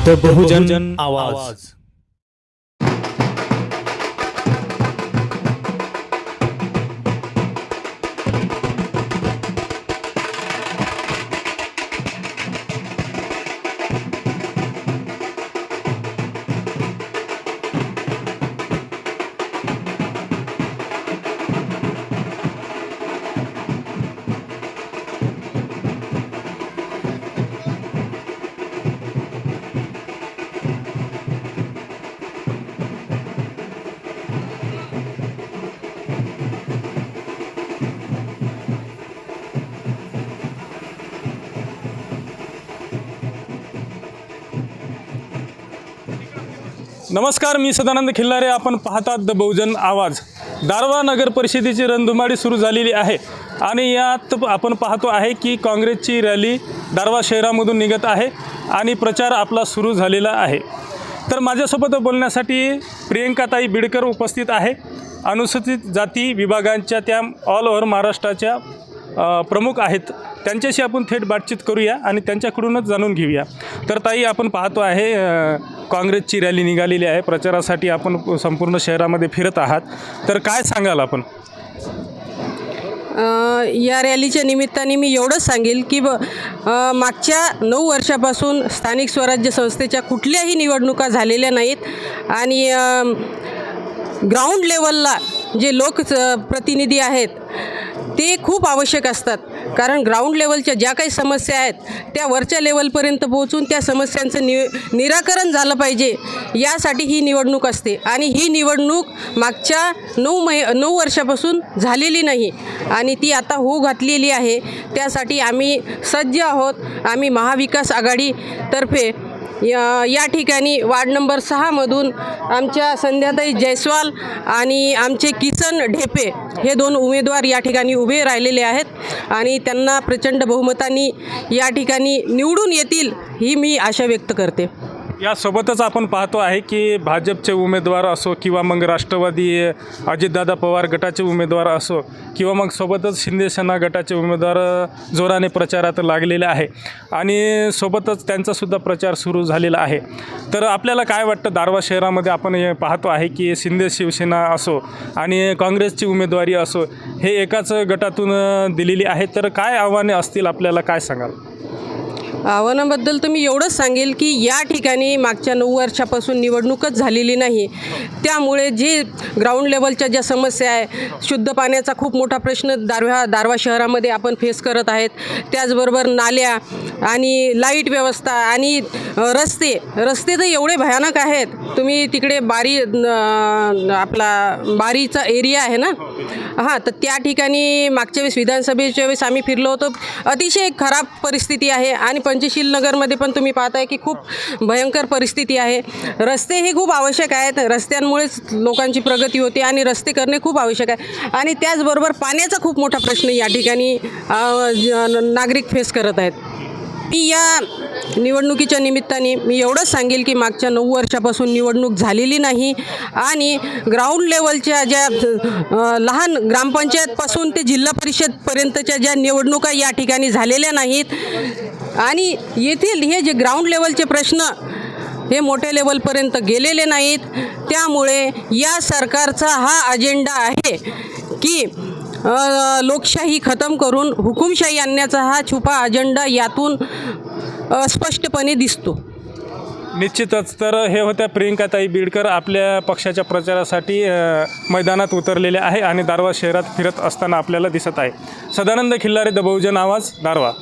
The बहुजन आवाज। नमस्कार, मी सदानंद खिल्लारे। आपण पाहतात द बहुजन आवाज। दारव्हा नगर परिषदेची रणधुमाळी सुरू झालेली आहे आणि यात आपण पाहतो आहे की काँग्रेसची रॅली दारव्हा शहरामधून निघत आहे आणि प्रचार आपला सुरू झालेला आहे। तर माझ्यासोबत बोलण्यासाठी प्रियंकाताई बिडकर उपस्थित आहे। अनुसूचित जाती विभागांच्या त्या ऑल ओव्हर महाराष्ट्राच्या प्रमुख आहेत। त्यांच्याशी आपण थेट बातचीत करूया आणि त्यांच्याकडूनच जाणून घेऊया। तर ताई, आपण पाहतो आहे काँग्रेसची रॅली निघालेली आहे, प्रचारासाठी आपण संपूर्ण शहरामध्ये फिरत आहात, तर काय सांगाल आपण? या रॅलीच्या निमित्ताने मी एवढंच सांगेल की मागच्या 9 वर्षापासून स्थानिक स्वराज्य संस्थेच्या कुठल्याही निवडणुका झालेल्या नाहीत आणि ग्राउंड लेवलला जे लोकप्रतिनिधी आहेत ते खूप आवश्यक असतात, कारण ग्राउंड लेवलच्या ज्या काही समस्या आहेत त्या वरच्या लेवलपर्यंत पोहोचून त्या समस्यांचं निराकरण झालं पाहिजे, यासाठी ही निवडणूक असते। आणि ही निवडणूक मागच्या 9 वर्षापासून झालेली नाही आणि ती आता होऊ घातलेली आहे। त्यासाठी आम्ही सज्ज आहोत। आम्ही महाविकास आघाडीतर्फे या ठिकाणी वार्ड नंबर 6मधून आमच्या संध्याताई जयस्वाल आणि आमचे किसन ढेपे हे 2 उमेदवार या ठिकाणी उभे राहिलेले आहेत आणि त्यांना प्रचंड बहुमताने या ठिकाणी निवडून येतील ही मी आशा व्यक्त करते। यासोबतच आपण पाहतो आहे की भाजपचे उमेदवार असो किंवा मग राष्ट्रवादी अजितदादा पवार गटाचे उमेदवार असो किंवा मग सोबतच शिंदे सेना गटाचे उमेदवार जोराने प्रचारात लागलेले आहे आणि सोबतच त्यांचासुद्धा प्रचार सुरू झालेला आहे। तर आपल्याला काय वाटतं, दारव्हा शहरामध्ये आपण हे पाहतो आहे की शिंदे शिवसेना असो आणि काँग्रेसची उमेदवारी असो हे एकाच गटातून दिलेली आहे, तर काय आव्हाने असतील, आपल्याला काय सांगाल? आव्हानाबद्दल तर मी एवढंच सांगेल की या ठिकाणी मागच्या 9 वर्षापासून निवडणूकच झालेली नाही, त्यामुळे जे ग्राउंड लेवलच्या ज्या समस्या आहे, शुद्ध पाण्याचा खूप मोठा प्रश्न दारव्हा शहरामध्ये आपण फेस करत आहेत, त्याचबरोबर नाल्या आणि लाईट व्यवस्था आणि रस्ते तर एवढे भयानक आहेत। तुम्ही तिकडे बारीचा एरिया आहे ना, हां, तर त्या ठिकाणी मागच्या वेळेस विधानसभेच्या वेळेस आम्ही फिरलो होतो, अतिशय खराब परिस्थिती आहे आणि पंचशील नगरमध्ये पण तुम्ही पाहताय की खूप भयंकर परिस्थिती आहे। रस्ते हे खूप आवश्यक आहेत, रस्त्यांमुळेच लोकांची प्रगती होते आणि रस्ते करणे खूप आवश्यक आहे आणि त्याचबरोबर पाण्याचा खूप मोठा प्रश्न या ठिकाणी नागरिक फेस करत आहेत। या निवडणुकीच्या निमित्ताने मी एवढंच सांगेल की मागच्या 9 वर्षापासून निवडणूक झालेली नाही आणि ग्राउंड लेवलच्या ज्या लहान ग्रामपंचायतपासून ते जिल्हा परिषदपर्यंतच्या ज्या निवडणुका या ठिकाणी झालेल्या नाहीत आणि येथील हे जे ग्राउंड लेवलचे प्रश्न हे मोठ्या लेवलपर्यंत गेलेले नाहीत, त्यामुळे या सरकारचा हा अजेंडा आहे की लोकशाही खतम करून हुकुमशाही आणण्याचा हा छुपा अजेंडा यातून स्पष्टपणे दिसतो। निश्चितच। तर हे होत्या प्रियंकाताई बिडकर, आपल्या पक्षाच्या प्रचारासाठी मैदानात उतरलेले आहे आणि दारव्हा शहरात फिरत असताना आपल्याला दिसत आहे। सदानंद खिल्लारे, द बहुजन आवाज, दारव्हा।